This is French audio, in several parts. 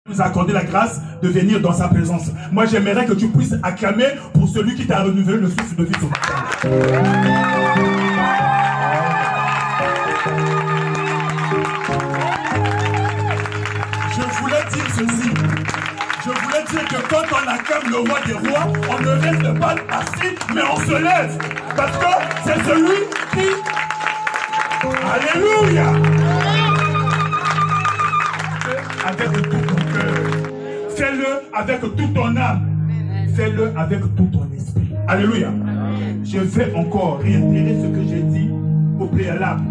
nous a accordé la grâce de venir dans sa présence. Moi, j'aimerais que tu puisses acclamer pour celui qui t'a renouvelé le souffle de vie ce matin. Je voulais dire ceci. Je voulais dire que quand on acclame le roi des rois, on ne reste pas assis, mais on se lève. Parce que c'est celui qui... Alléluia! Avec tout ton cœur. Fais-le avec toute ton âme. Fais-le avec tout ton esprit. Alléluia. Je vais encore réitérer ce que j'ai dit au préalable.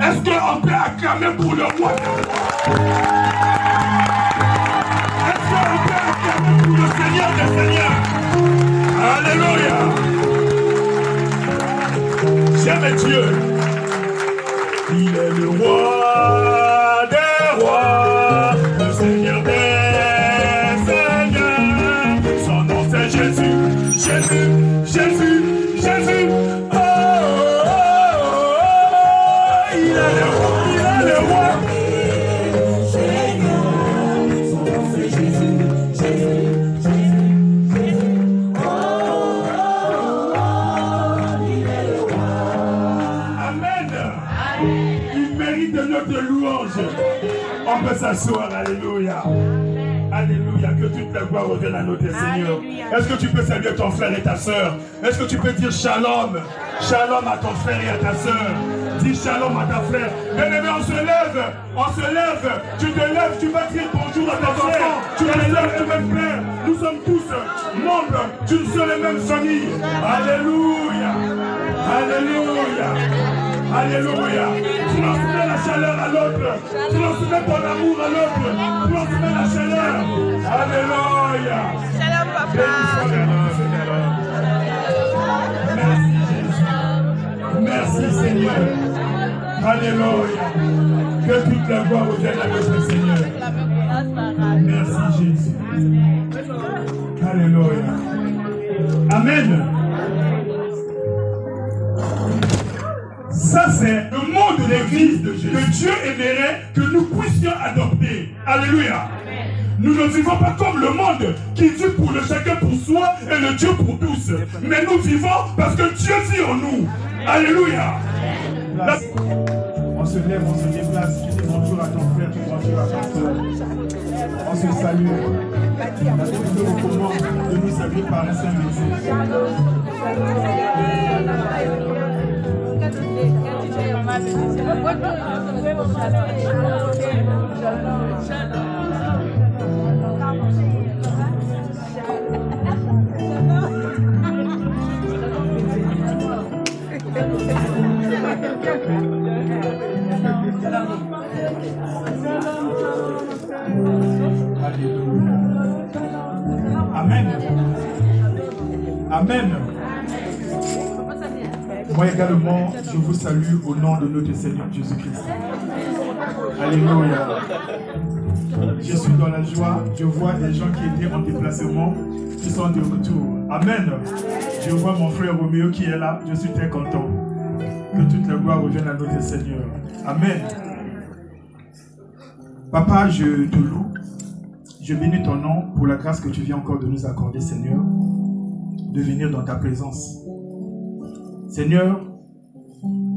Est-ce qu'on peut acclamer pour le roi des rois? Est-ce qu'on peut acclamer pour le Seigneur des Seigneurs? Alléluia. J'aime Dieu. Il est le roi des rois, le Seigneur des seigneurs. Son nom c'est Jésus, Jésus, Jésus, Jésus. Oh, oh, oh, oh. Il est le roi, il est le roi. Son nom c'est Jésus, Jésus, Jésus. Oh, oh, oh, il est le roi. Amen. Il mérite de notre louange. On peut s'asseoir, alléluia. Alléluia, que toute la gloire revienne à notre Seigneur. Est-ce que tu peux saluer ton frère et ta soeur? Est-ce que tu peux dire shalom? Shalom à ton frère et à ta soeur. Dis shalom à ta frère. Bien-aimé, on se lève. On se lève. Tu te lèves, tu vas dire bonjour à ton enfant. Tu te lèves, tu vas frère. Nous sommes tous membres d'une seule et même famille. Alléluia. Alléluia. Alléluia. Tu transmets la chaleur à l'autre. Tu transmets ton amour à l'autre. Tu transmets la chaleur. Alléluia. Shalom, papa. Merci Jésus. Merci Seigneur. Alléluia. Que toute la gloire revienne à notre Seigneur. Merci Jésus. Alléluia. Amen. Ça, c'est le monde de l'église de Jésus que Dieu aimerait que nous puissions adopter. Alléluia. Nous ne vivons pas comme le monde qui vit pour le chacun pour soi et le Dieu pour tous. Mais nous vivons parce que Dieu vit en nous. Alléluia. On se lève, on se déplace. Tu dis bonjour à ton frère, tu dis bonjour à ta soeur. On se salue. La Bible nous recommande de nous saluer par un seul métier. Amen. Amen. Moi également, je vous salue au nom de notre Seigneur Jésus-Christ. Alléluia. Je suis dans la joie. Je vois des gens qui étaient en déplacement, qui sont de retour. Amen. Je vois mon frère Roméo qui est là. Je suis très content. Que toute la gloire revienne à notre Seigneur. Amen. Papa, je te loue. Je bénis ton nom pour la grâce que tu viens encore de nous accorder, Seigneur, de venir dans ta présence. Seigneur,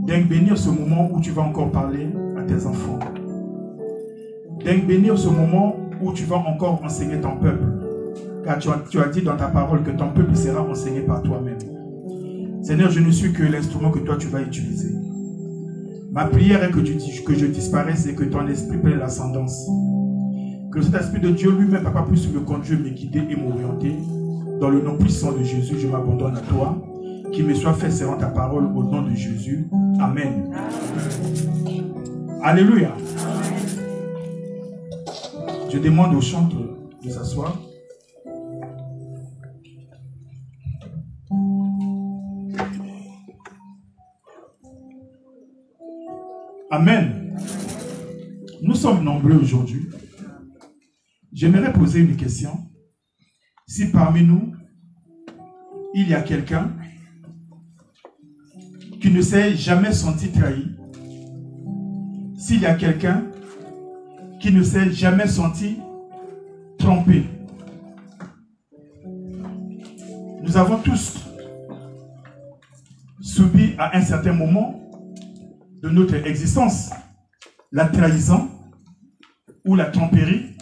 viens bénir ce moment où tu vas encore parler à tes enfants. Viens bénir ce moment où tu vas encore enseigner ton peuple. Car tu as dit dans ta parole que ton peuple sera enseigné par toi-même. Seigneur, je ne suis que l'instrument que toi tu vas utiliser. Ma prière est que je disparaisse et que ton esprit prenne l'ascendance. Que cet esprit de Dieu lui-même, Papa, puisse me conduire, me guider et m'orienter. Dans le nom puissant de Jésus, je m'abandonne à toi. Qu'il me soit fait selon ta parole au nom de Jésus. Amen. Alléluia. Je demande au chantre de s'asseoir. Amen. Nous sommes nombreux aujourd'hui. J'aimerais poser une question. Si parmi nous, il y a quelqu'un qui ne s'est jamais senti trahi, s'il y a quelqu'un qui ne s'est jamais senti tromper. Nous avons tous subi à un certain moment de notre existence la trahison ou la tromperie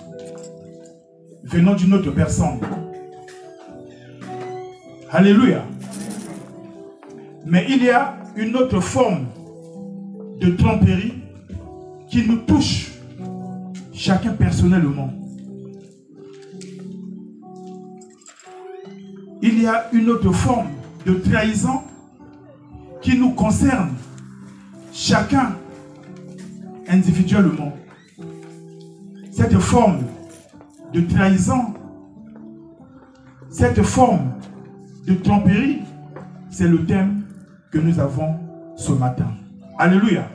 venant d'une autre personne. Alléluia. Mais il y a une autre forme de tromperie qui nous touche chacun personnellement. Il y a une autre forme de trahison qui nous concerne chacun individuellement. Cette forme de trahison, cette forme de tromperie, c'est le thème que nous avons ce matin. Alléluia.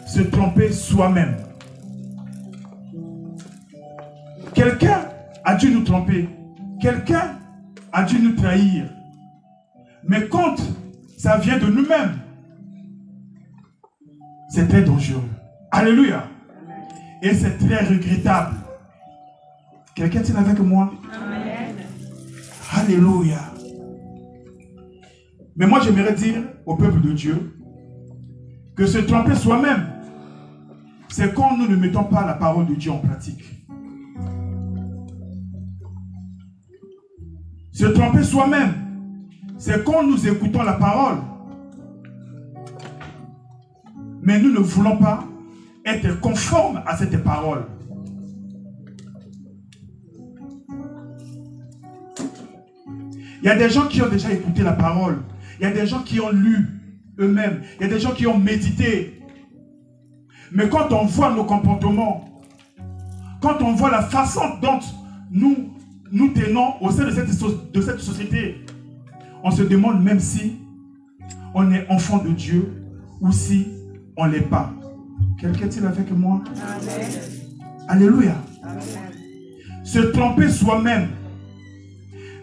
Se tromper soi-même. Quelqu'un a dû nous tromper. Quelqu'un a dû nous trahir. Mais quand ça vient de nous-mêmes, c'est très dangereux. Alléluia. Et c'est très regrettable. Quelqu'un est avec moi? Amen. Alléluia. Mais moi, j'aimerais dire au peuple de Dieu que se tromper soi-même, c'est quand nous ne mettons pas la parole de Dieu en pratique. Se tromper soi-même, c'est quand nous écoutons la parole, mais nous ne voulons pas être conformes à cette parole. Il y a des gens qui ont déjà écouté la parole. Il y a des gens qui ont lu eux-mêmes. Il y a des gens qui ont médité. Mais quand on voit nos comportements, quand on voit la façon dont nous tenons au sein de cette société, on se demande même si on est enfant de Dieu ou si on ne l'est pas. Quelqu'un est-il avec moi? Amen. Alléluia. Amen. Se tromper soi-même.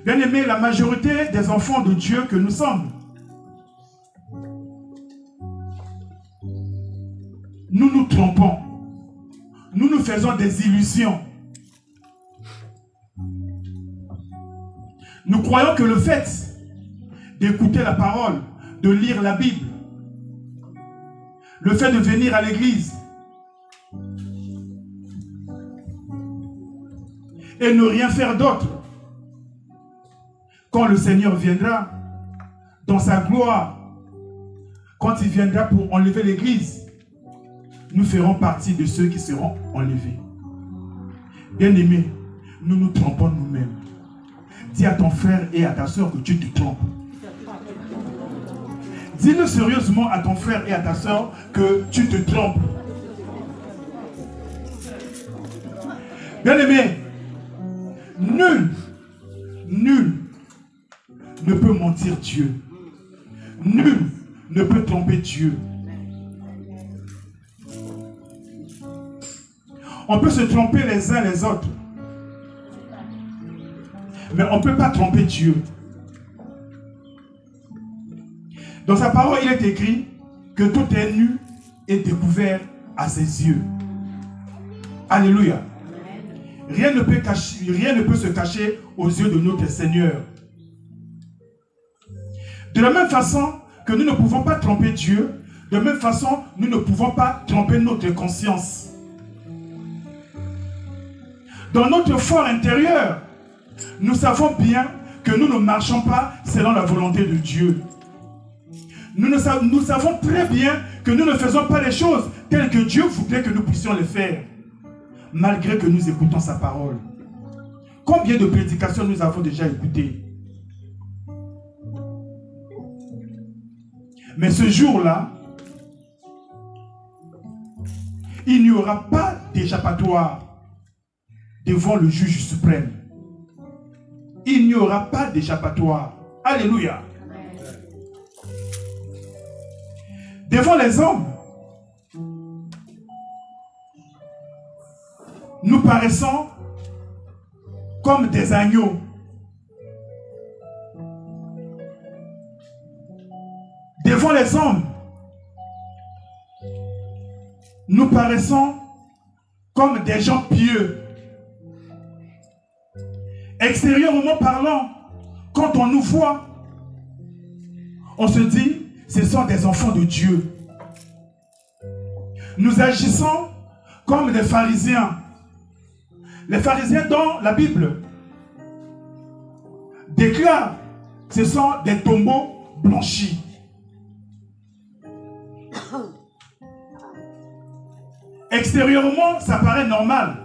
Bien aimé, la majorité des enfants de Dieu que nous sommes, nous nous trompons. Nous nous faisons des illusions. Nous croyons que le fait d'écouter la parole, de lire la Bible, le fait de venir à l'église et ne rien faire d'autre, quand le Seigneur viendra dans sa gloire, quand il viendra pour enlever l'église, nous ferons partie de ceux qui seront enlevés. Bien-aimés, nous nous trompons nous-mêmes. Dis à ton frère et à ta soeur que tu te trompes. Dis-le sérieusement à ton frère et à ta soeur que tu te trompes. Bien-aimés, nul ne peut mentir Dieu. Nul ne peut tromper Dieu. On peut se tromper les uns les autres. Mais on ne peut pas tromper Dieu. Dans sa parole, il est écrit que tout est nu et découvert à ses yeux. Alléluia. Rien ne peut se cacher aux yeux de notre Seigneur. De la même façon que nous ne pouvons pas tromper Dieu, de la même façon, nous ne pouvons pas tromper notre conscience. Dans notre fort intérieur, nous savons bien que nous ne marchons pas selon la volonté de Dieu. Nous savons très bien que nous ne faisons pas les choses telles que Dieu voudrait que nous puissions les faire, malgré que nous écoutons sa parole. Combien de prédications nous avons déjà écoutées? Mais ce jour-là, il n'y aura pas d'échappatoire devant le juge suprême. Il n'y aura pas d'échappatoire. Alléluia. Devant les hommes, nous paraissons comme des agneaux. Devant les hommes, nous paraissons comme des gens pieux. Extérieurement parlant, quand on nous voit, on se dit, ce sont des enfants de Dieu. Nous agissons comme des pharisiens. Les pharisiens dans la Bible déclarent, ce sont des tombeaux blanchis. Extérieurement, ça paraît normal.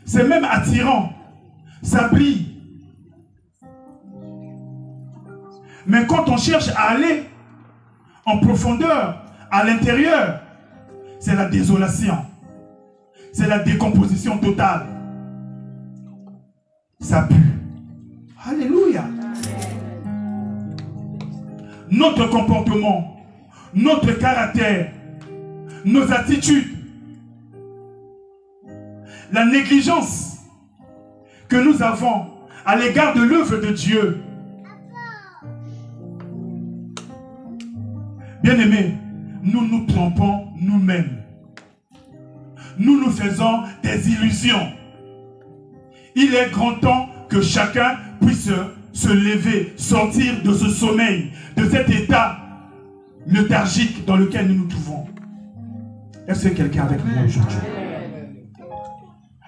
C'est même attirant. Ça brille. Mais quand on cherche à aller en profondeur, à l'intérieur, c'est la désolation. C'est la décomposition totale. Ça pue. Alléluia. Notre comportement, notre caractère, nos attitudes, la négligence que nous avons à l'égard de l'œuvre de Dieu. Bien-aimés, nous nous trompons nous-mêmes. Nous nous faisons des illusions. Il est grand temps que chacun puisse se lever, sortir de ce sommeil, de cet état léthargique dans lequel nous nous trouvons. Est-ce que quelqu'un avec moi aujourd'hui?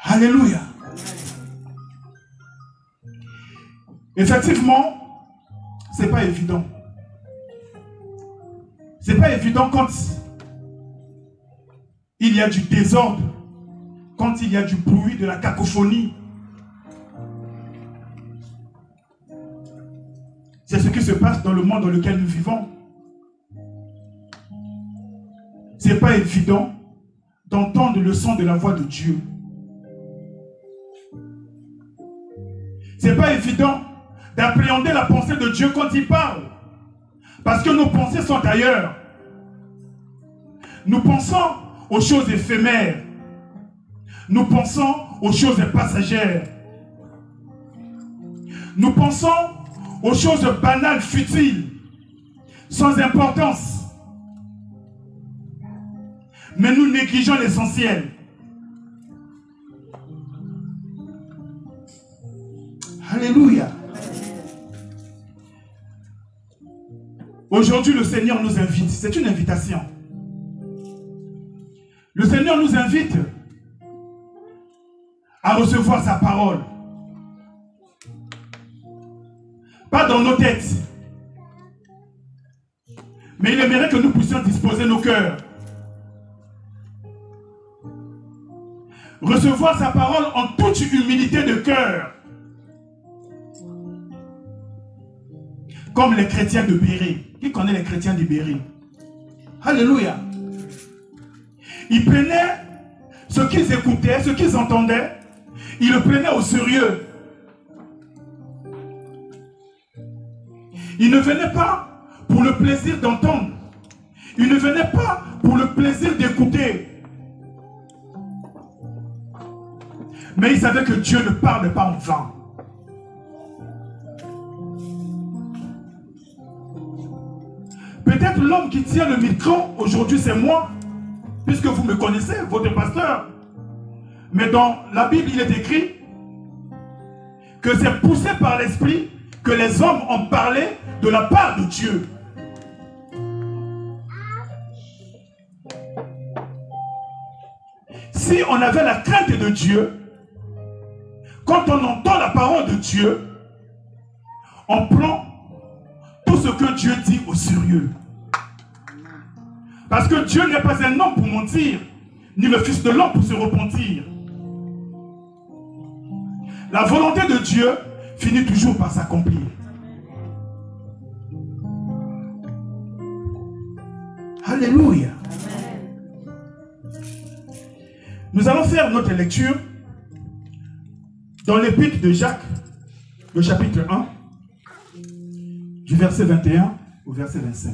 Alléluia. Effectivement, c'est pas évident. C'est pas évident quand il y a du désordre, quand il y a du bruit, de la cacophonie. C'est ce qui se passe dans le monde dans lequel nous vivons. C'est pas évident d'entendre le son de la voix de Dieu. C'est pas évident d'appréhender la pensée de Dieu quand il parle. Parce que nos pensées sont ailleurs. Nous pensons aux choses éphémères. Nous pensons aux choses passagères. Nous pensons aux choses banales, futiles, sans importance. Mais nous négligeons l'essentiel. Alléluia. Aujourd'hui, le Seigneur nous invite. C'est une invitation. Le Seigneur nous invite à recevoir sa parole. Pas dans nos têtes. Mais il aimerait que nous puissions disposer nos cœurs. Recevoir sa parole en toute humilité de cœur. Comme les chrétiens de Béret. Qui connaît les chrétiens de Béret? Alléluia. Ils prenaient ce qu'ils écoutaient, ce qu'ils entendaient, ils le prenaient au sérieux. Ils ne venaient pas pour le plaisir d'entendre. Ils ne venaient pas pour le plaisir d'écouter. Mais ils savaient que Dieu ne parle pas en vain. Peut-être l'homme qui tient le micro aujourd'hui, c'est moi, puisque vous me connaissez, votre pasteur. Mais dans la Bible, il est écrit que c'est poussé par l'Esprit que les hommes ont parlé de la part de Dieu. Si on avait la crainte de Dieu, quand on entend la parole de Dieu, on prend tout ce que Dieu dit au sérieux. Parce que Dieu n'est pas un homme pour mentir, ni le fils de l'homme pour se repentir. La volonté de Dieu finit toujours par s'accomplir. Alléluia. Nous allons faire notre lecture dans l'épître de Jacques, le chapitre 1, du verset 21 au verset 25.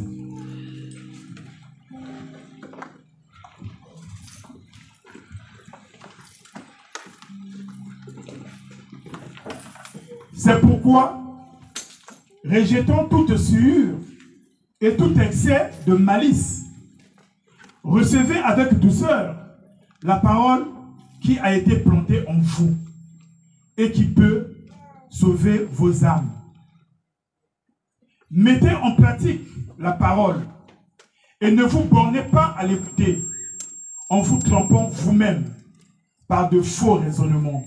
C'est pourquoi, rejetons toute souillure et tout excès de malice. Recevez avec douceur la parole qui a été plantée en vous, et qui peut sauver vos âmes. Mettez en pratique la parole et ne vous bornez pas à l'écouter en vous trompant vous-même par de faux raisonnements.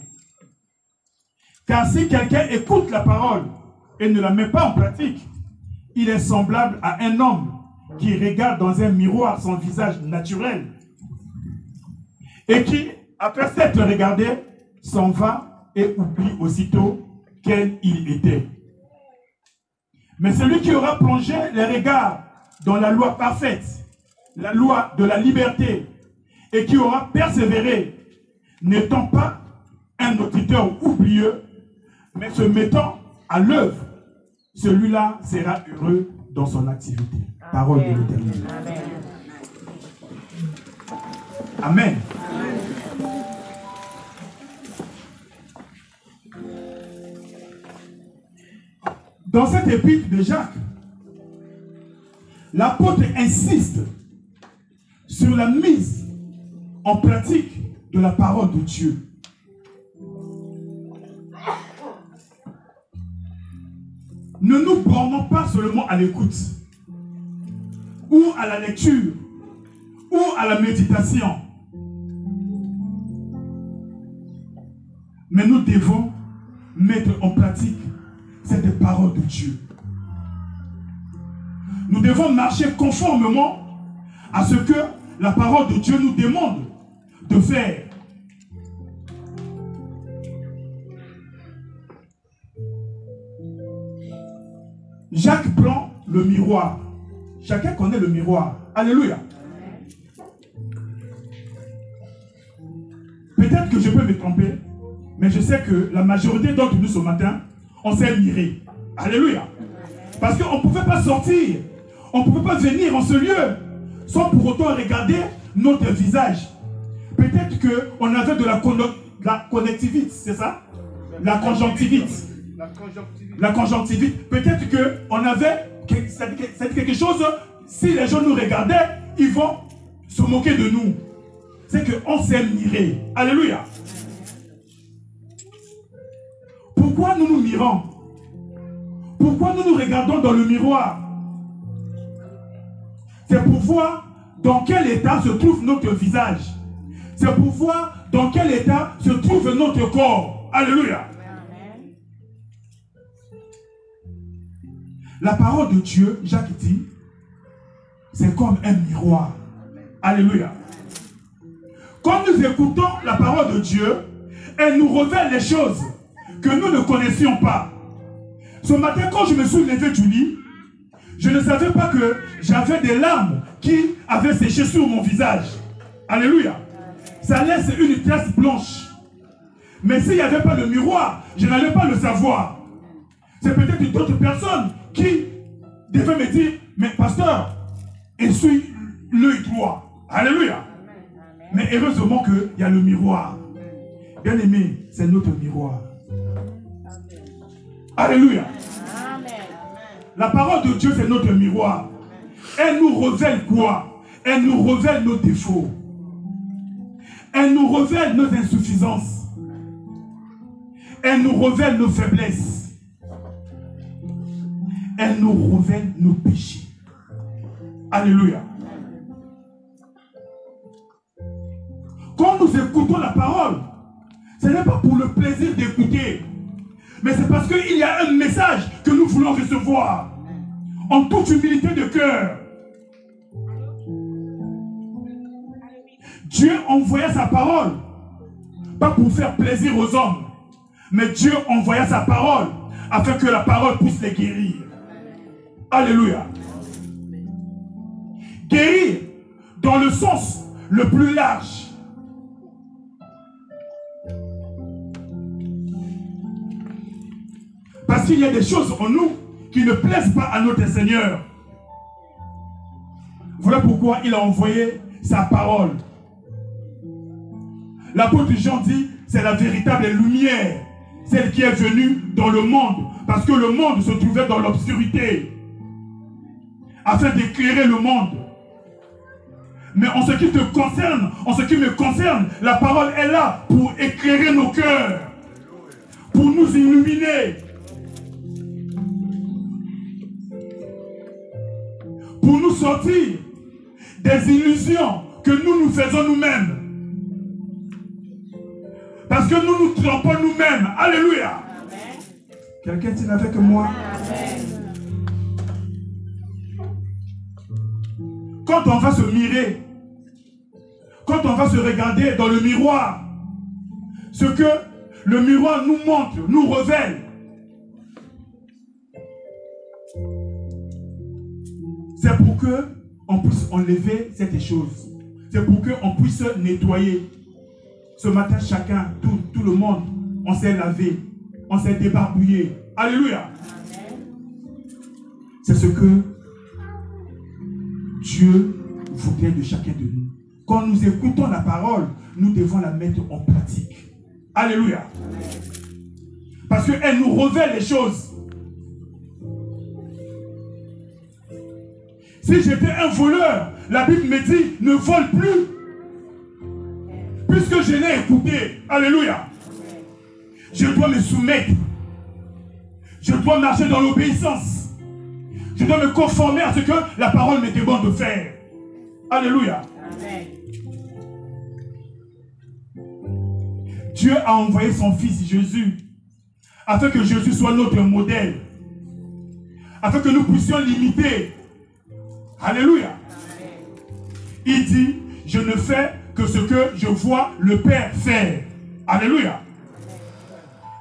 Car si quelqu'un écoute la parole et ne la met pas en pratique, il est semblable à un homme qui regarde dans un miroir son visage naturel et qui, après s'être regardé, s'en va et oublie aussitôt quel il était. Mais celui qui aura plongé les regards dans la loi parfaite, la loi de la liberté, et qui aura persévéré, n'étant pas un auditeur oublieux, mais se mettant à l'œuvre, celui-là sera heureux dans son activité. Parole de l'Éternel. Amen. Dans cette épître de Jacques, l'apôtre insiste sur la mise en pratique de la parole de Dieu. Ne nous bornons pas seulement à l'écoute, ou à la lecture, ou à la méditation, mais nous devons mettre en pratique cette parole de Dieu. Nous devons marcher conformément à ce que la parole de Dieu nous demande de faire. Jacques prend le miroir. Chacun connaît le miroir. Alléluia. Peut-être que je peux me tromper, mais je sais que la majorité d'entre nous ce matin, on s'est miré. Alléluia. Parce qu'on ne pouvait pas sortir. On ne pouvait pas venir en ce lieu sans pour autant regarder notre visage. Peut-être qu'on avait de la connectivité, c'est ça? La conjonctivite. La conjonctivite. Peut-être qu'on avait c'est quelque chose, si les gens nous regardaient, ils vont se moquer de nous. C'est qu'on s'est miré. Alléluia. Pourquoi nous nous mirons? Pourquoi nous nous regardons dans le miroir? C'est pour voir dans quel état se trouve notre visage. C'est pour voir dans quel état se trouve notre corps. Alléluia. La parole de Dieu, Jacques dit, c'est comme un miroir. Alléluia. Quand nous écoutons la parole de Dieu, elle nous révèle les choses que nous ne connaissions pas. Ce matin, quand je me suis levé du lit, je ne savais pas que j'avais des larmes qui avaient séché sur mon visage. Alléluia. Ça laisse une trace blanche. Mais s'il n'y avait pas le miroir, je n'allais pas le savoir. C'est peut-être d'autres personnes qui devaient me dire, mais pasteur, essuie l'œil droit. Alléluia. Mais heureusement qu'il y a le miroir. Bien aimé, c'est notre miroir. Alléluia. La parole de Dieu, c'est notre miroir. Elle nous révèle quoi? Elle nous révèle nos défauts. Elle nous révèle nos insuffisances. Elle nous révèle nos faiblesses. Elle nous révèle nos péchés. Alléluia. Quand nous écoutons la parole, ce n'est pas pour le plaisir d'écouter, mais c'est parce qu'il y a un message que nous voulons recevoir en toute humilité de cœur. Dieu envoya sa parole, pas pour faire plaisir aux hommes, mais Dieu envoya sa parole afin que la parole puisse les guérir. Alléluia. Guérir dans le sens le plus large. Parce qu'il y a des choses en nous qui ne plaisent pas à notre Seigneur. Voilà pourquoi il a envoyé sa parole. L'apôtre Jean dit, c'est la véritable lumière, celle qui est venue dans le monde, parce que le monde se trouvait dans l'obscurité, afin d'éclairer le monde. Mais en ce qui te concerne, en ce qui me concerne, la parole est là pour éclairer nos cœurs, pour nous illuminer, pour nous sortir des illusions que nous nous faisons nous-mêmes. Parce que nous nous trompons nous-mêmes. Alléluia. Quelqu'un est avec moi? Amen. Quand on va se mirer, quand on va se regarder dans le miroir, ce que le miroir nous montre, nous révèle, c'est pour qu'on puisse enlever cette chose. C'est pour qu'on puisse nettoyer. Ce matin, chacun, tout le monde, on s'est lavé, on s'est débarbouillé. Alléluia. C'est ce que Dieu voudrait de chacun de nous. Quand nous écoutons la parole, nous devons la mettre en pratique. Alléluia. Parce qu'elle nous révèle les choses. Si j'étais un voleur, la Bible me dit, ne vole plus. Puisque je l'ai écouté. Alléluia. Je dois me soumettre. Je dois marcher dans l'obéissance. Je dois me conformer à ce que la parole me demande de faire. Alléluia. Amen. Dieu a envoyé son fils Jésus afin que Jésus soit notre modèle. Afin que nous puissions l'imiter. Alléluia. Il dit, je ne fais que ce que je vois le Père faire. Alléluia.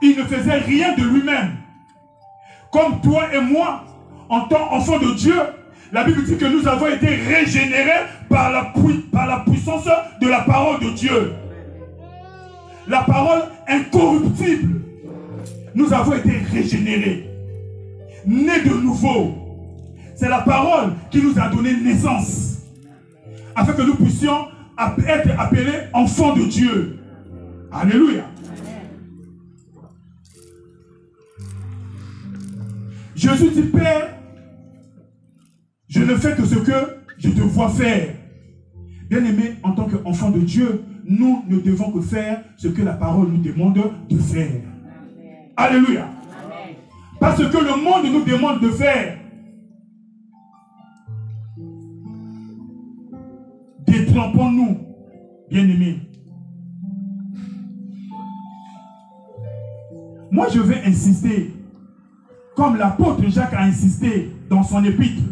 Il ne faisait rien de lui-même. Comme toi et moi, en tant qu'enfants de Dieu, la Bible dit que nous avons été régénérés par la puissance de la parole de Dieu. La parole incorruptible. Nous avons été régénérés, nés de nouveau. C'est la parole qui nous a donné naissance, afin que nous puissions être appelés enfants de Dieu. Alléluia. Jésus dit, Père, je ne fais que ce que je te vois faire. Bien-aimés, en tant qu'enfants de Dieu, nous ne devons que faire ce que la parole nous demande de faire. Amen. Alléluia. Amen. Pas ce que le monde nous demande de faire. Détrompons-nous, bien-aimés. Moi, je vais insister, comme l'apôtre Jacques a insisté dans son épître,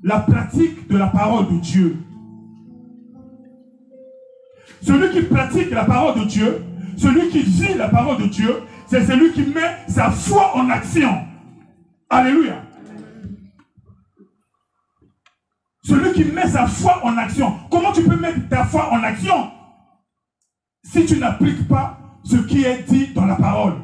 la pratique de la parole de Dieu. Celui qui pratique la parole de Dieu, celui qui vit la parole de Dieu, c'est celui qui met sa foi en action. Alléluia. Celui qui met sa foi en action. Comment tu peux mettre ta foi en action si tu n'appliques pas ce qui est dit dans la parole?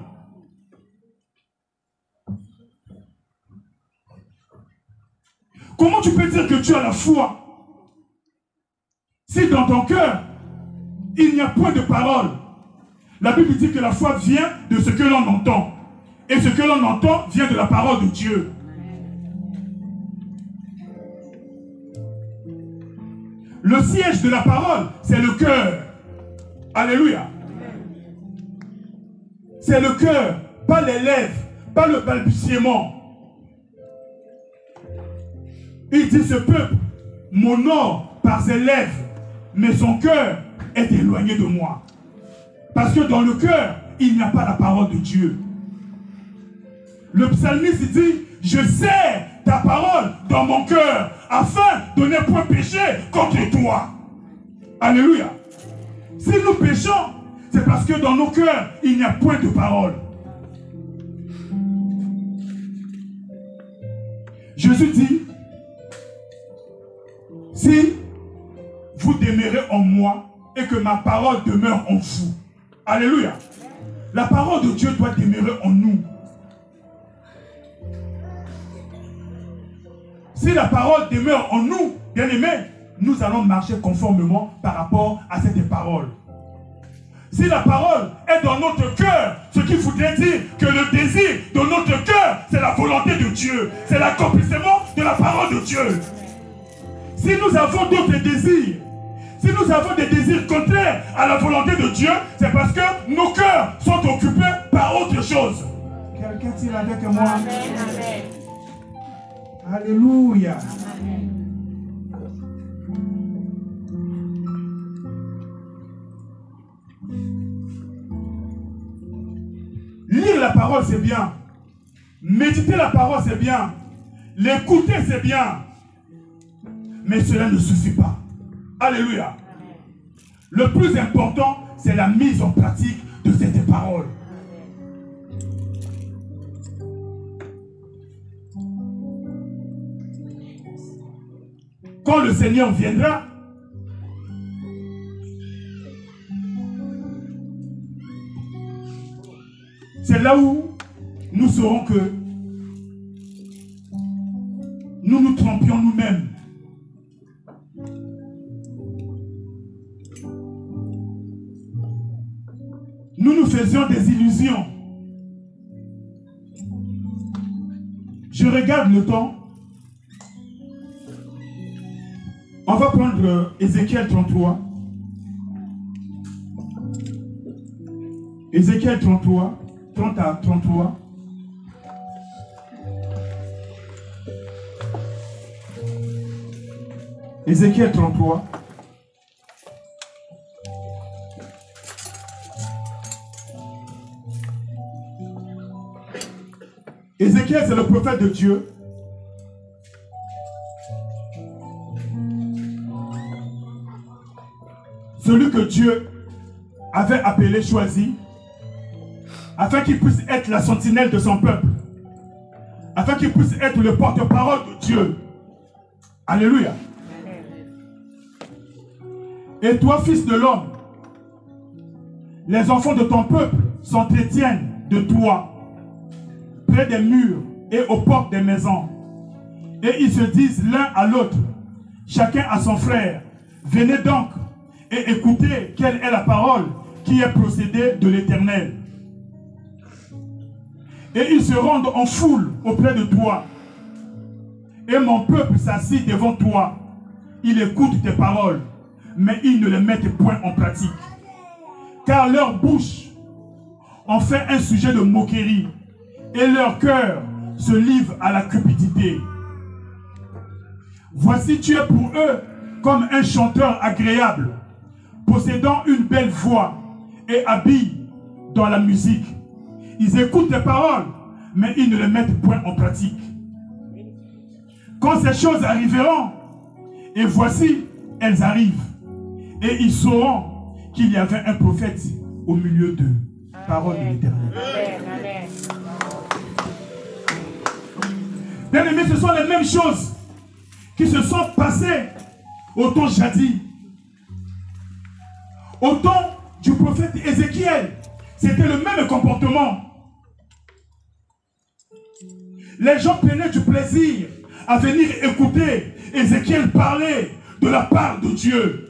Comment tu peux dire que tu as la foi si dans ton cœur, il n'y a point de parole? La Bible dit que la foi vient de ce que l'on entend. Et ce que l'on entend vient de la parole de Dieu. Le siège de la parole, c'est le cœur. Alléluia. C'est le cœur, pas les lèvres, pas le balbutiement. Il dit, ce peuple m'honore par ses lèvres, mais son cœur est éloigné de moi. Parce que dans le cœur, il n'y a pas la parole de Dieu. Le psalmiste dit, je serre ta parole dans mon cœur, afin de ne point pécher contre toi. Alléluia. Si nous péchons, c'est parce que dans nos cœurs, il n'y a point de parole. Jésus dit, si vous demeurez en moi et que ma parole demeure en vous. Alléluia. La parole de Dieu doit demeurer en nous. Si la parole demeure en nous, bien-aimés, nous allons marcher conformément par rapport à cette parole. Si la parole est dans notre cœur, ce qui voudrait dire que le désir de notre cœur, c'est la volonté de Dieu. C'est l'accomplissement de la parole de Dieu. Si nous avons d'autres désirs, si nous avons des désirs contraires à la volonté de Dieu, c'est parce que nos cœurs sont occupés par Qu'est-il avec moi? Amen. Alléluia. Lire la parole, c'est bien. Méditer la parole, c'est bien. L'écouter, c'est bien. Mais cela ne suffit pas. Alléluia. Le plus important, c'est la mise en pratique de cette parole. Quand le Seigneur viendra, c'est là où nous saurons que nous nous trompions nous-mêmes. Nous nous faisions des illusions. Je regarde le temps. On va prendre Ézéchiel 33. Ézéchiel 33, 30 à 33. Ézéchiel 33. Ézéchiel, c'est le prophète de Dieu. Celui que Dieu avait appelé, choisi, afin qu'il puisse être la sentinelle de son peuple, afin qu'il puisse être le porte-parole de Dieu. Alléluia. Et toi, fils de l'homme, les enfants de ton peuple s'entretiennent de toi, près des murs et aux portes des maisons. Et ils se disent l'un à l'autre, chacun à son frère, venez donc et écoutez quelle est la parole qui est procédée de l'Éternel. Et ils se rendent en foule auprès de toi. Et mon peuple s'assit devant toi. Il écoute tes paroles, mais ils ne les mettent point en pratique. Car leur bouche en fait un sujet de moquerie, et leur cœur se livre à la cupidité. Voici, tu es pour eux comme un chanteur agréable, possédant une belle voix et habile dans la musique. Ils écoutent tes paroles, mais ils ne les mettent point en pratique. Quand ces choses arriveront, et voici, elles arrivent, et ils sauront qu'il y avait un prophète au milieu d'eux. Parole de l'Éternel. Bien aimés, ce sont les mêmes choses qui se sont passées au temps jadis. Au temps du prophète Ézéchiel, c'était le même comportement. Les gens prenaient du plaisir à venir écouter Ézéchiel parler de la part de Dieu.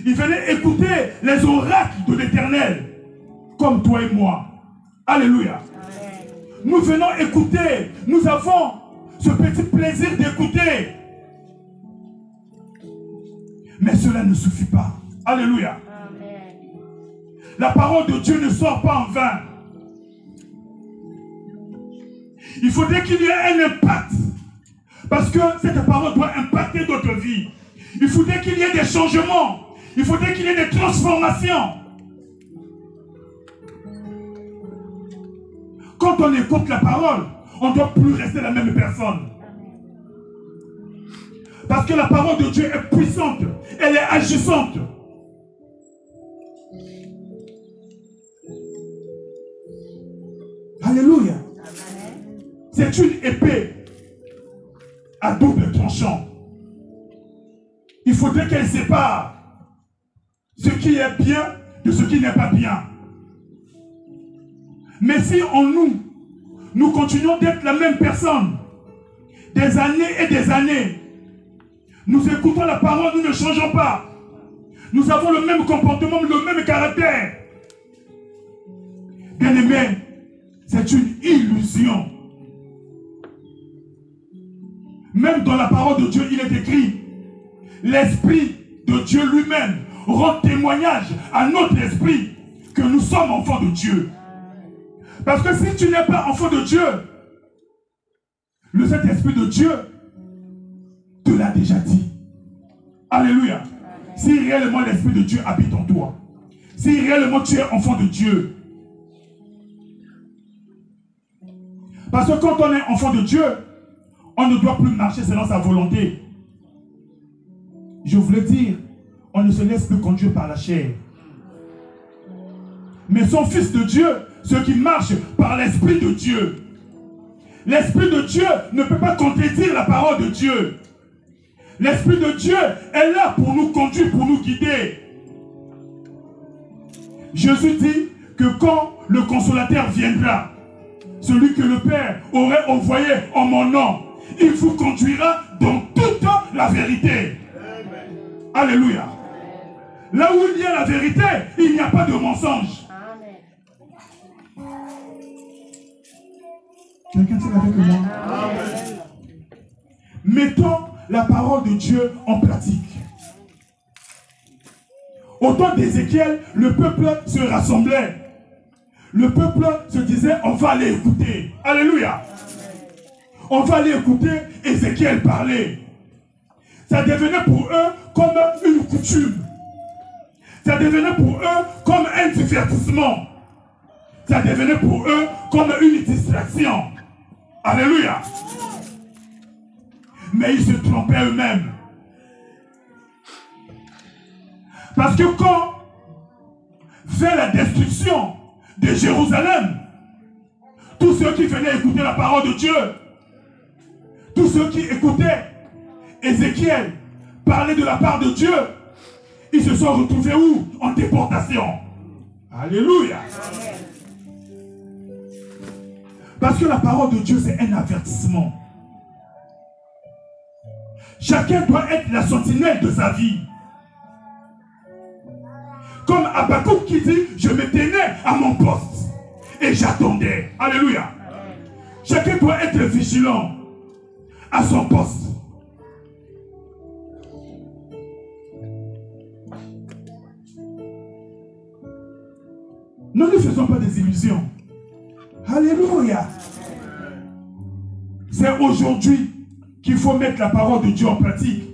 Ils venaient écouter les oracles de l'Éternel, comme toi et moi. Alléluia. Nous venons écouter, nous avons ce petit plaisir d'écouter. Mais cela ne suffit pas. Alléluia. Amen. La parole de Dieu ne sort pas en vain. Il faudrait qu'il y ait un impact. Parce que cette parole doit impacter notre vie. Il faudrait qu'il y ait des changements. Il faudrait qu'il y ait des transformations. Quand on écoute la parole, on ne doit plus rester la même personne. Parce que la parole de Dieu est puissante. Elle est agissante. Alléluia. C'est une épée à double tranchant. Il faudrait qu'elle sépare ce qui est bien de ce qui n'est pas bien. Mais si en nous continuons d'être la même personne, des années et des années, nous écoutons la parole, nous ne changeons pas. Nous avons le même comportement, le même caractère. Bien aimé, c'est une illusion. Même dans la parole de Dieu, il est écrit, l'Esprit de Dieu lui-même rend témoignage à notre esprit que nous sommes enfants de Dieu. Parce que si tu n'es pas enfant de Dieu, le Saint-Esprit de Dieu te l'a déjà dit. Alléluia. Si réellement l'Esprit de Dieu habite en toi, si réellement tu es enfant de Dieu. Parce que quand on est enfant de Dieu, on ne doit plus marcher selon sa volonté. Je voulais dire, on ne se laisse plus conduire par la chair. Mais son Fils de Dieu, ceux qui marchent par l'Esprit de Dieu. L'Esprit de Dieu ne peut pas contredire la parole de Dieu. L'Esprit de Dieu est là pour nous conduire, pour nous guider. Jésus dit que quand le Consolateur viendra, celui que le Père aurait envoyé en mon nom, il vous conduira dans toute la vérité. Amen. Alléluia. Là où il y a la vérité, il n'y a pas de mensonge. Quelqu'un est avec moi? Amen. Mettons la parole de Dieu en pratique. Au temps d'Ézéchiel, le peuple se rassemblait. Le peuple se disait, on va aller écouter. Alléluia. On va aller écouter Ézéchiel parler. Ça devenait pour eux comme une coutume. Ça devenait pour eux comme un divertissement. Ça devenait pour eux comme une distraction. Alléluia. Mais ils se trompaient eux-mêmes. Parce que quand fait la destruction de Jérusalem, tous ceux qui venaient écouter la parole de Dieu, tous ceux qui écoutaient Ézéchiel parler de la part de Dieu, ils se sont retrouvés où? En déportation. Alléluia. Parce que la parole de Dieu, c'est un avertissement. Chacun doit être la sentinelle de sa vie. Comme Habakkuk qui dit, je me tenais à mon poste et j'attendais. Alléluia. Chacun doit être vigilant à son poste. Ne nous faisons pas des illusions. Alléluia. C'est aujourd'hui qu'il faut mettre la parole de Dieu en pratique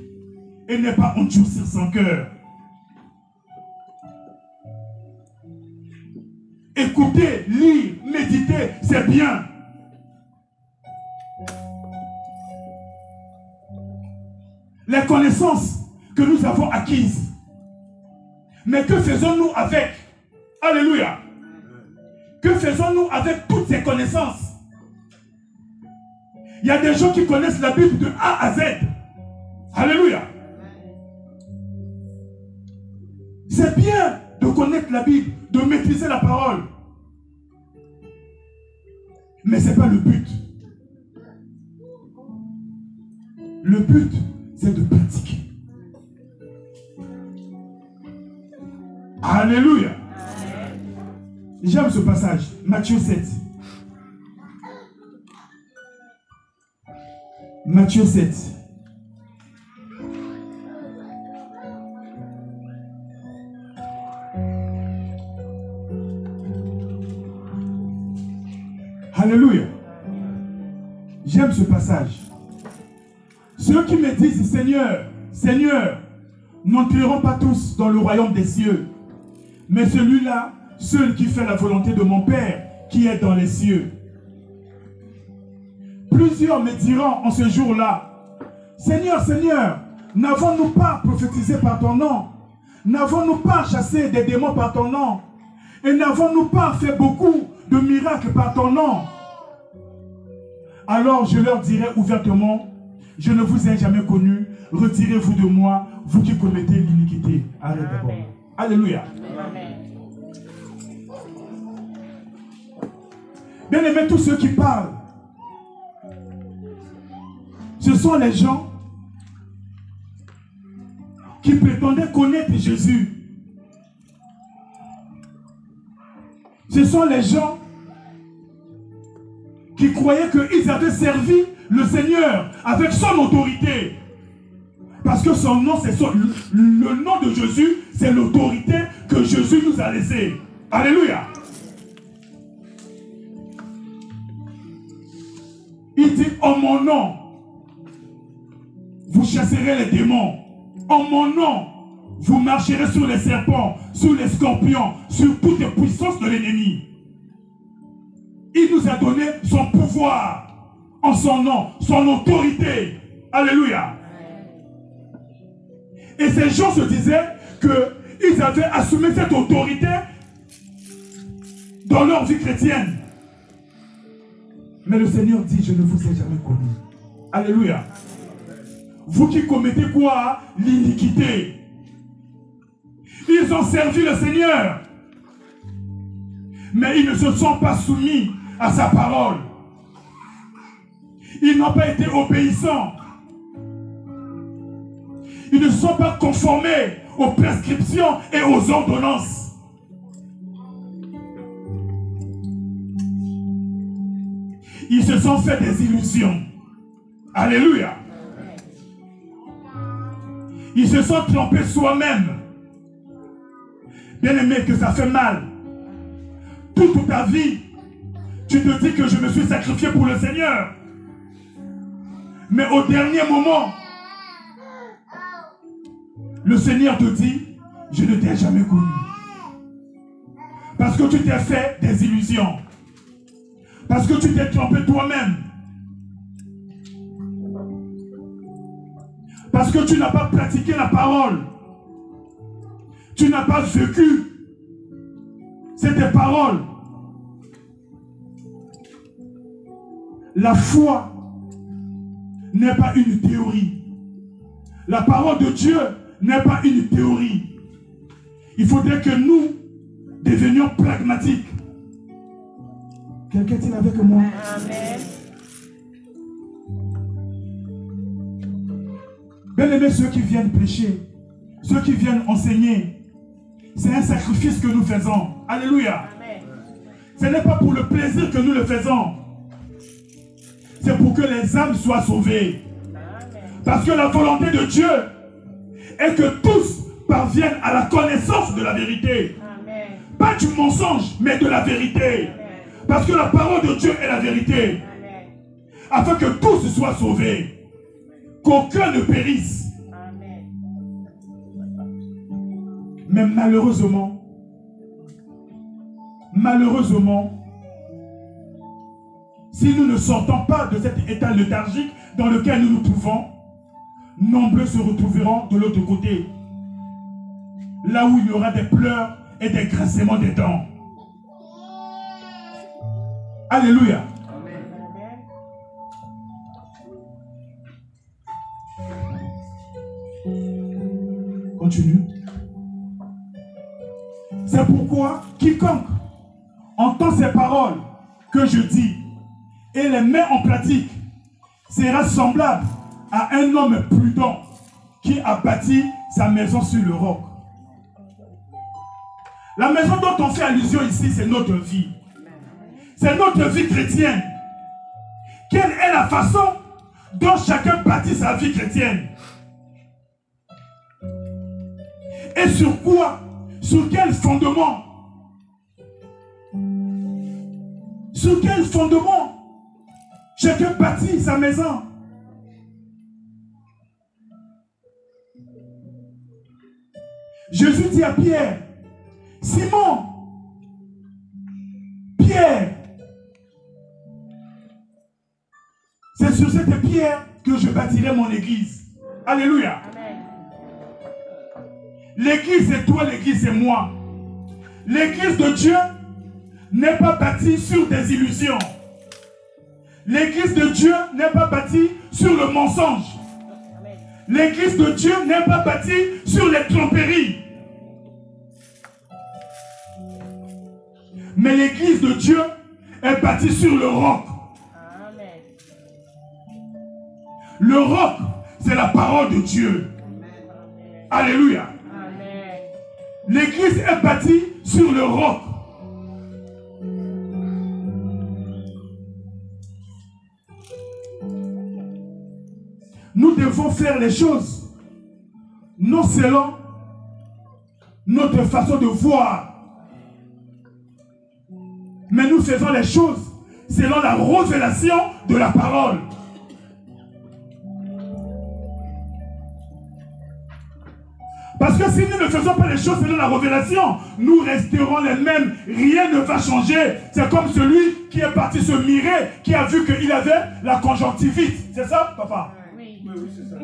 et ne pas endurcir son cœur. Écouter, lire, méditer, c'est bien. Les connaissances que nous avons acquises. Mais que faisons-nous avec? Alléluia. Que faisons-nous avec toutes ces connaissances? Il y a des gens qui connaissent la Bible de A à Z. Alléluia. C'est bien de connaître la Bible, de maîtriser la parole. Mais ce n'est pas le but. Le but, c'est de pratiquer. Alléluia. J'aime ce passage, Matthieu 7. Matthieu 7. Alléluia. J'aime ce passage. Ceux qui me disent Seigneur, Seigneur, n'entreront pas tous dans le royaume des cieux, mais celui-là, seul qui fait la volonté de mon Père qui est dans les cieux. Plusieurs me diront en ce jour-là, Seigneur, Seigneur, n'avons-nous pas prophétisé par ton nom? N'avons-nous pas chassé des démons par ton nom? Et n'avons-nous pas fait beaucoup de miracles par ton nom? Alors je leur dirai ouvertement, je ne vous ai jamais connu, retirez-vous de moi, vous qui commettez l'iniquité. Arrête d'abord. Alléluia. Amen. Bien aimés, tous ceux qui parlent, ce sont les gens qui prétendaient connaître Jésus. Ce sont les gens qui croyaient qu'ils avaient servi le Seigneur avec son autorité. Parce que son nom, c'est le nom de Jésus, c'est l'autorité que Jésus nous a laissée. Alléluia. dit, en mon nom, vous chasserez les démons. En mon nom, vous marcherez sur les serpents, sur les scorpions, sur toutes les puissances de l'ennemi. Il nous a donné son pouvoir en son nom, son autorité. Alléluia. Et ces gens se disaient qu'ils avaient assumé cette autorité dans leur vie chrétienne. Mais le Seigneur dit, je ne vous ai jamais connu. Alléluia. Vous qui commettez quoi? L'iniquité. Ils ont servi le Seigneur. Mais ils ne se sont pas soumis à sa parole. Ils n'ont pas été obéissants. Ils ne sont pas conformés aux prescriptions et aux ordonnances. Ils se sont fait des illusions. Alléluia. Ils se sont trompés soi-même. Bien aimé, que ça fait mal. Toute ta vie, tu te dis que je me suis sacrifié pour le Seigneur. Mais au dernier moment, le Seigneur te dit, je ne t'ai jamais connu. Parce que tu t'es fait des illusions. Parce que tu t'es trompé toi-même. Parce que tu n'as pas pratiqué la parole. Tu n'as pas vécu cette parole. La foi n'est pas une théorie. La parole de Dieu n'est pas une théorie. Il faudrait que nous devenions pragmatiques. Quelqu'un est-il avec moi? Amen. Bien aimés, ceux qui viennent prêcher, ceux qui viennent enseigner, c'est un sacrifice que nous faisons. Alléluia. Amen. Ce n'est pas pour le plaisir que nous le faisons. C'est pour que les âmes soient sauvées. Amen. Parce que la volonté de Dieu est que tous parviennent à la connaissance de la vérité. Amen. Pas du mensonge, mais de la vérité. Amen. Parce que la parole de Dieu est la vérité. Amen. Afin que tous soient sauvés. Qu'aucun ne périsse. Amen. Mais malheureusement, si nous ne sortons pas de cet état léthargique dans lequel nous nous trouvons, nombreux se retrouveront de l'autre côté. Là où il y aura des pleurs et des grincements des dents. Alléluia. Amen. Continue. C'est pourquoi quiconque entend ces paroles que je dis et les met en pratique sera semblable à un homme prudent qui a bâti sa maison sur le roc. La maison dont on fait allusion ici, c'est notre vie. C'est notre vie chrétienne. Quelle est la façon dont chacun bâtit sa vie chrétienne? Et sur quoi? Sur quel fondement? Sur quel fondement chacun bâtit sa maison? Jésus dit à Pierre, Simon, Pierre, c'est sur cette pierre que je bâtirai mon église. Alléluia. Amen. L'église c'est toi, l'église c'est moi. L'église de Dieu n'est pas bâtie sur des illusions. L'église de Dieu n'est pas bâtie sur le mensonge. L'église de Dieu n'est pas bâtie sur les tromperies. Mais l'église de Dieu est bâtie sur le roc. Amen. Le roc, c'est la parole de Dieu. Alléluia. Amen. L'église est bâtie sur le roc. Nous devons faire les choses non selon notre façon de voir, mais nous faisons les choses selon la révélation de la parole. Parce que si nous ne faisons pas les choses selon la révélation, nous resterons les mêmes. Rien ne va changer. C'est comme celui qui est parti se mirer, qui a vu qu'il avait la conjonctivite. C'est ça, papa? Oui, c'est ça.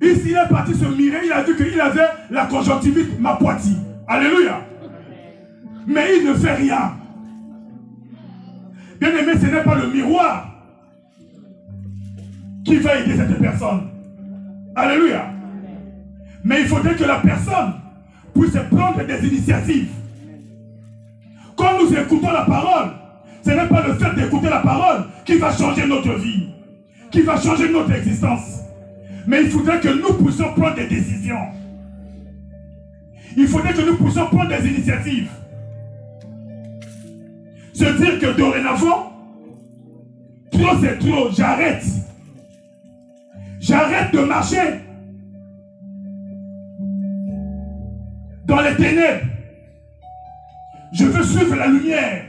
Ici, il est parti se mirer, il a vu qu'il avait la conjonctivite, ma poitie. Alléluia. Mais il ne fait rien. Bien aimé, ce n'est pas le miroir qui va aider cette personne. Alléluia. Mais il faudrait que la personne puisse prendre des initiatives. Quand nous écoutons la parole, ce n'est pas le fait d'écouter la parole qui va changer notre vie, qui va changer notre existence. Mais il faudrait que nous puissions prendre des décisions. Il faudrait que nous puissions prendre des initiatives. Se dire que dorénavant, trop c'est trop, j'arrête. J'arrête de marcher dans les ténèbres. Je veux suivre la lumière.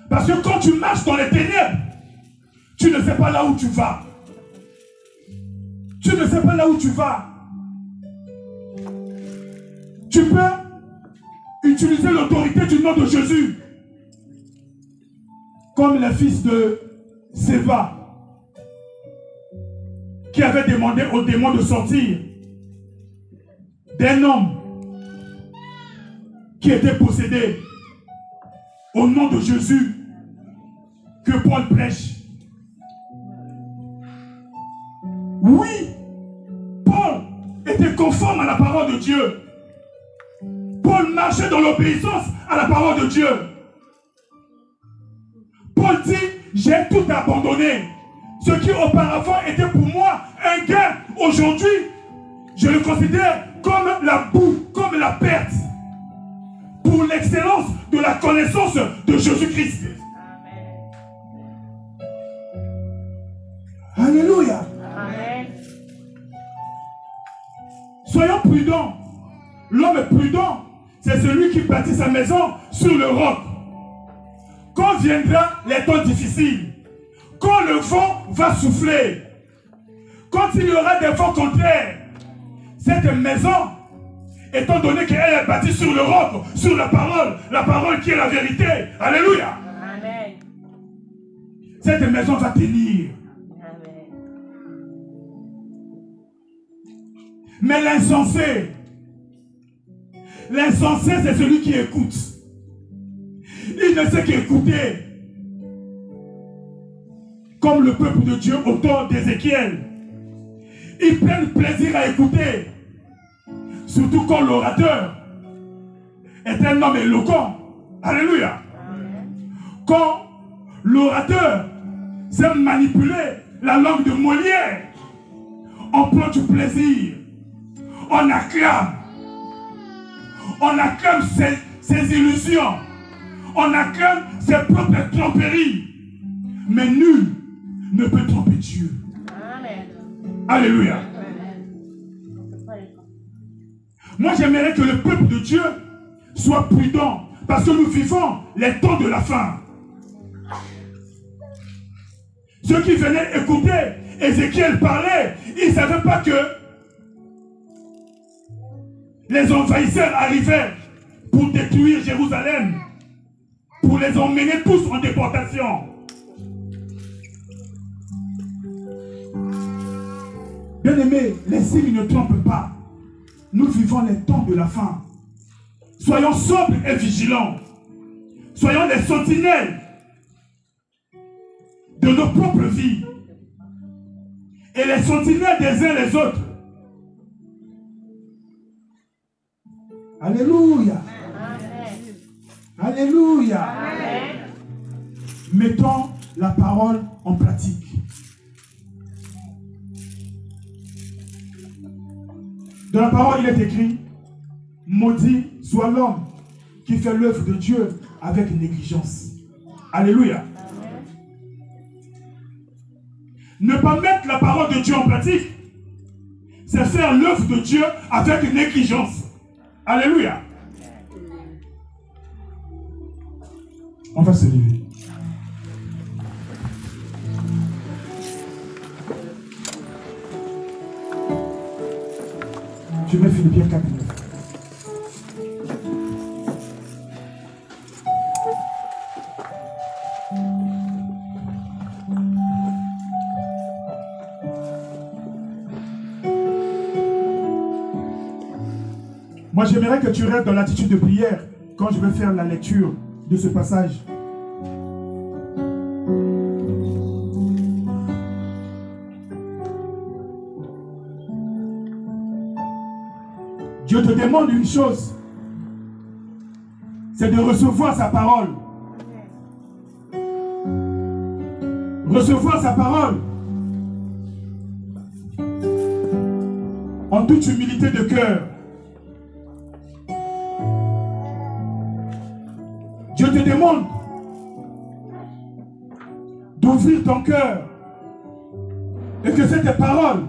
Parce que quand tu marches dans les ténèbres, tu ne sais pas là où tu vas. Tu ne sais pas là où tu vas. Tu peux utiliser l'autorité du nom de Jésus. Comme le fils de Séva, qui avait demandé au démon de sortir d'un homme qui était possédé au nom de Jésus, que Paul prêche. Oui, Paul était conforme à la parole de Dieu. Paul marchait dans l'obéissance à la parole de Dieu. Paul dit, j'ai tout abandonné. Ce qui auparavant était pour moi un gain, aujourd'hui, je le considère comme la boue, comme la perte, pour l'excellence de la connaissance de Jésus-Christ. Alléluia. Amen. Soyons prudents. L'homme prudent, c'est celui qui bâtit sa maison sur le roc. Quand viendra les temps difficiles, quand le vent va souffler, quand il y aura des vents contraires, cette maison, étant donné qu'elle est bâtie sur le roc, sur la parole qui est la vérité, alléluia. Amen. Cette maison va tenir. Amen. Mais l'insensé, c'est celui qui écoute. Il ne sait qu'écouter. Comme le peuple de Dieu au temps d'Ézéchiel. Ils prennent plaisir à écouter. Surtout quand l'orateur est un homme éloquent. Alléluia. Quand l'orateur sait manipuler la langue de Molière, on prend du plaisir. On acclame. On acclame ses illusions. On acclame ses propres tromperies. Mais nul ne peut tromper Dieu. Amen. Alléluia. Moi, j'aimerais que le peuple de Dieu soit prudent. Parce que nous vivons les temps de la fin. Ceux qui venaient écouter Ézéchiel parler, ils ne savaient pas que les envahisseurs arrivaient pour détruire Jérusalem, pour les emmener tous en déportation. Bien-aimés, les signes ne trompent pas. Nous vivons les temps de la fin. Soyons sobres et vigilants. Soyons les sentinelles de nos propres vies et les sentinelles des uns les autres. Alléluia. Amen. Alléluia. Amen. Mettons la parole en pratique. Dans la parole, il est écrit, maudit soit l'homme qui fait l'œuvre de Dieu avec négligence. Alléluia. Amen. Ne pas mettre la parole de Dieu en pratique, c'est faire l'œuvre de Dieu avec négligence. Alléluia. On va se lever. Philippiens 4, 9. Moi, j'aimerais que tu restes dans l'attitude de prière quand je vais faire la lecture de ce passage. Dieu te demande une chose, c'est de recevoir sa parole. Recevoir sa parole en toute humilité de cœur. Dieu te demande d'ouvrir ton cœur et que cette parole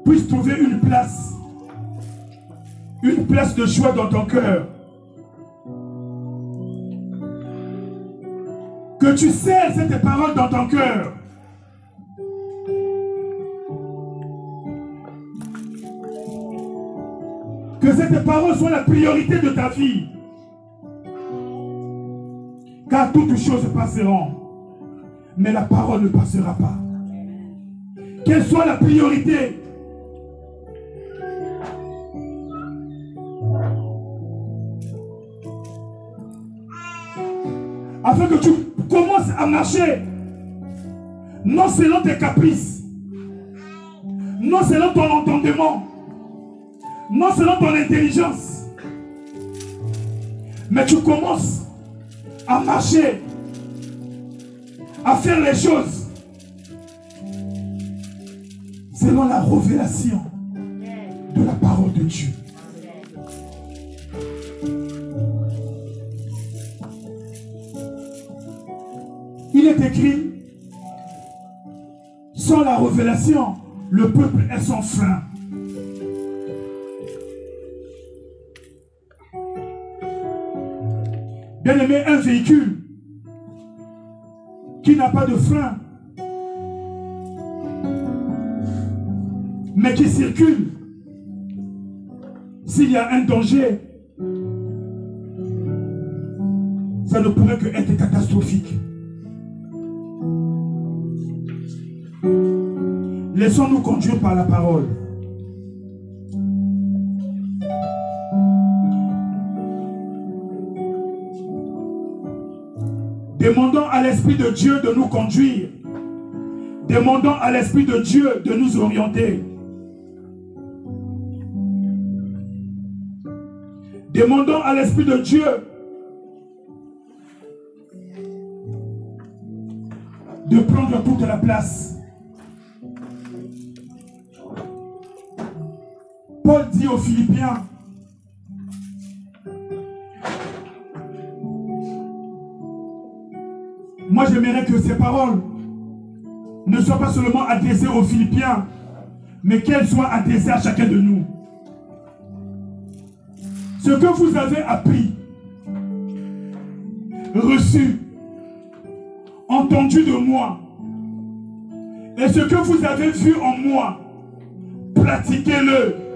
puisse trouver une place de joie dans ton cœur. Que tu scelles cette parole dans ton cœur. Que cette parole soit la priorité de ta vie. Car toutes choses passeront, mais la parole ne passera pas. Qu'elle soit la priorité. Afin que tu commences à marcher, non selon tes caprices, non selon ton entendement, non selon ton intelligence, mais tu commences à marcher, à faire les choses selon la révélation de la parole de Dieu. Il est écrit, sans la révélation, le peuple est sans frein. Bien aimé, un véhicule qui n'a pas de frein, mais qui circule, s'il y a un danger, ça ne pourrait que être catastrophique. Laissons-nous conduire par la parole. Demandons à l'Esprit de Dieu de nous conduire. Demandons à l'Esprit de Dieu de nous orienter. Demandons à l'Esprit de Dieu de prendre toute la place. Paul dit aux Philippiens, moi j'aimerais que ces paroles ne soient pas seulement adressées aux Philippiens, mais qu'elles soient adressées à chacun de nous. Ce que vous avez appris, reçu, entendu de moi, et ce que vous avez vu en moi, pratiquez-le.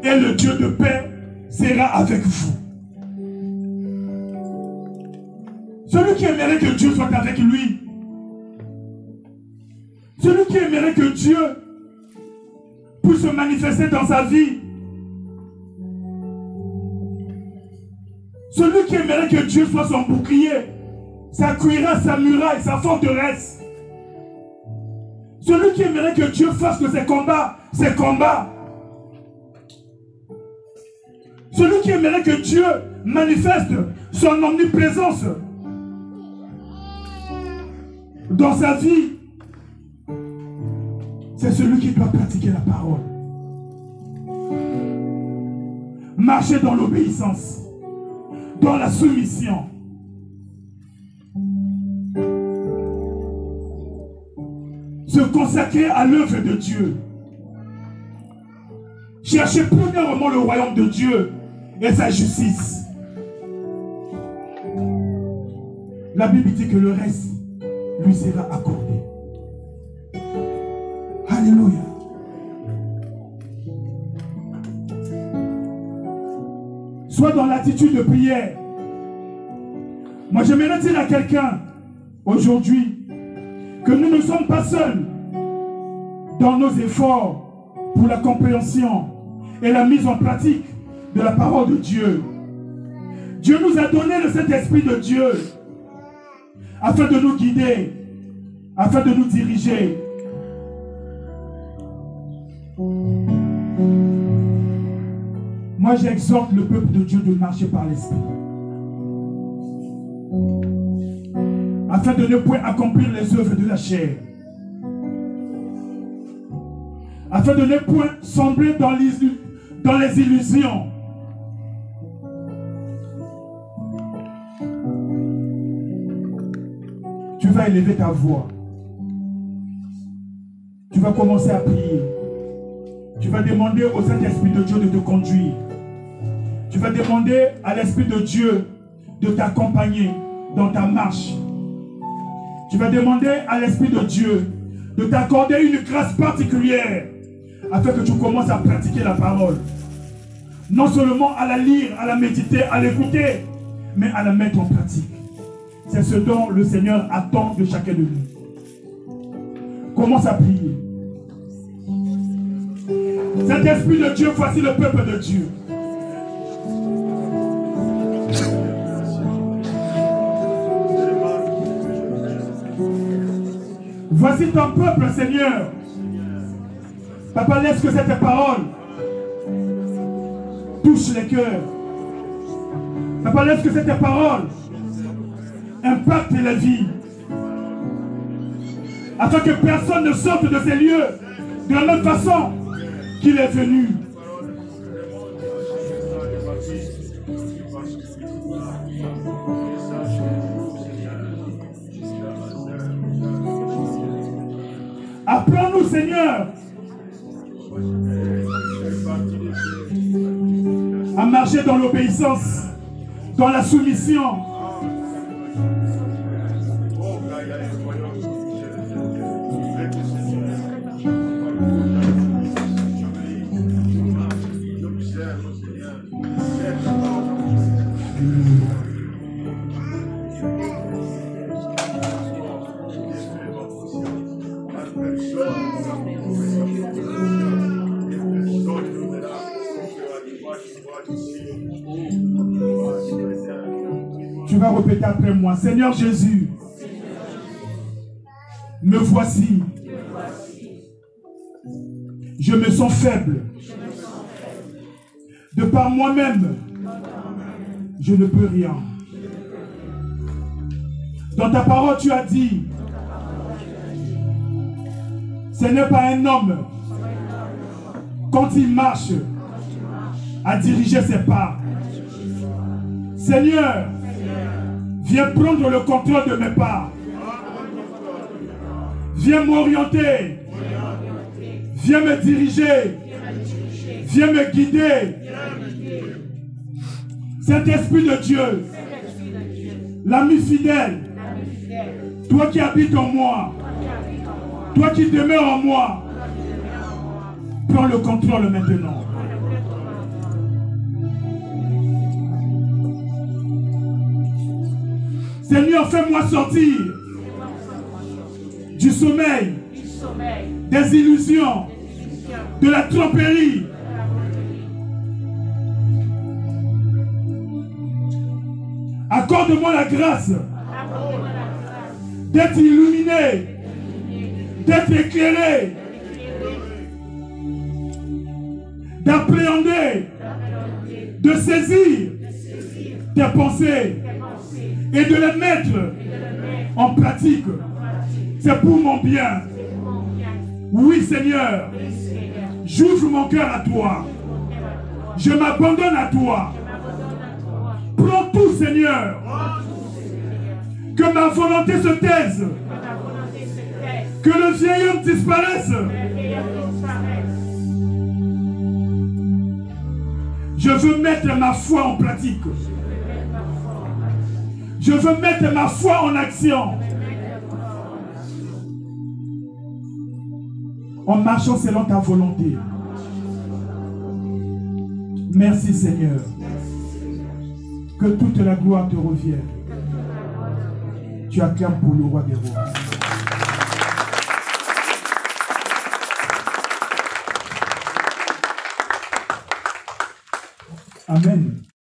Et le Dieu de paix sera avec vous. Celui qui aimerait que Dieu soit avec lui, celui qui aimerait que Dieu puisse se manifester dans sa vie, celui qui aimerait que Dieu soit son bouclier, sa cuirasse, sa muraille, sa forteresse, celui qui aimerait que Dieu fasse de ses combats, celui qui aimerait que Dieu manifeste son omniprésence dans sa vie, c'est celui qui doit pratiquer la parole. Marcher dans l'obéissance, dans la soumission. Se consacrer à l'œuvre de Dieu. Chercher premièrement le royaume de Dieu et sa justice. La Bible dit que le reste lui sera accordé. Alléluia. Sois dans l'attitude de prière. Moi, j'aimerais dire à quelqu'un aujourd'hui que nous ne sommes pas seuls dans nos efforts pour la compréhension et la mise en pratique de la parole de Dieu. Dieu nous a donné le Saint-Esprit de Dieu afin de nous guider, afin de nous diriger. Moi, j'exhorte le peuple de Dieu de marcher par l'Esprit, afin de ne point accomplir les œuvres de la chair, afin de ne point sombrer dans les illusions. Tu vas élever ta voix. Tu vas commencer à prier. Tu vas demander au Saint-Esprit de Dieu de te conduire. Tu vas demander à l'Esprit de Dieu de t'accompagner dans ta marche. Tu vas demander à l'Esprit de Dieu de t'accorder une grâce particulière afin que tu commences à pratiquer la parole. Non seulement à la lire, à la méditer, à l'écouter, mais à la mettre en pratique. C'est ce dont le Seigneur attend de chacun de nous. Commence à prier. Saint-Esprit de Dieu, voici le peuple de Dieu. Voici ton peuple, Seigneur. Papa, laisse que cette parole touche les cœurs. Papa, laisse que cette parole impacte les vies. Afin que personne ne sorte de ces lieux de la même façon qu'il est venu. Apprends-nous, Seigneur, à marcher dans l'obéissance, dans la soumission. Tu vas répéter après moi. Seigneur Jésus, me voici. Je me sens faible. De par moi-même, je ne peux rien. Dans ta parole, tu as dit, ce n'est pas un homme, quand il marche, à diriger ses pas. Seigneur, viens prendre le contrôle de mes pas. Viens m'orienter. Viens me diriger. Viens me guider. Saint-Esprit de Dieu, l'ami fidèle, toi qui habites en moi, toi qui demeures en moi, prends le contrôle maintenant. Seigneur, fais-moi sortir du sommeil, des illusions, de la tromperie. Accorde-moi la grâce d'être illuminé, d'être éclairé, d'appréhender, de saisir tes pensées et de les mettre en pratique. C'est pour mon bien. Oui, Seigneur. J'ouvre mon cœur à toi. Je m'abandonne à toi. Prends tout, Seigneur. Que ma volonté se taise. Que le vieil homme disparaisse. Je veux mettre ma foi en pratique. Je veux mettre ma foi en action. en marchant selon ta volonté. Merci Seigneur. Que toute la gloire te revienne. Tu acclames pour le roi des rois. Amen.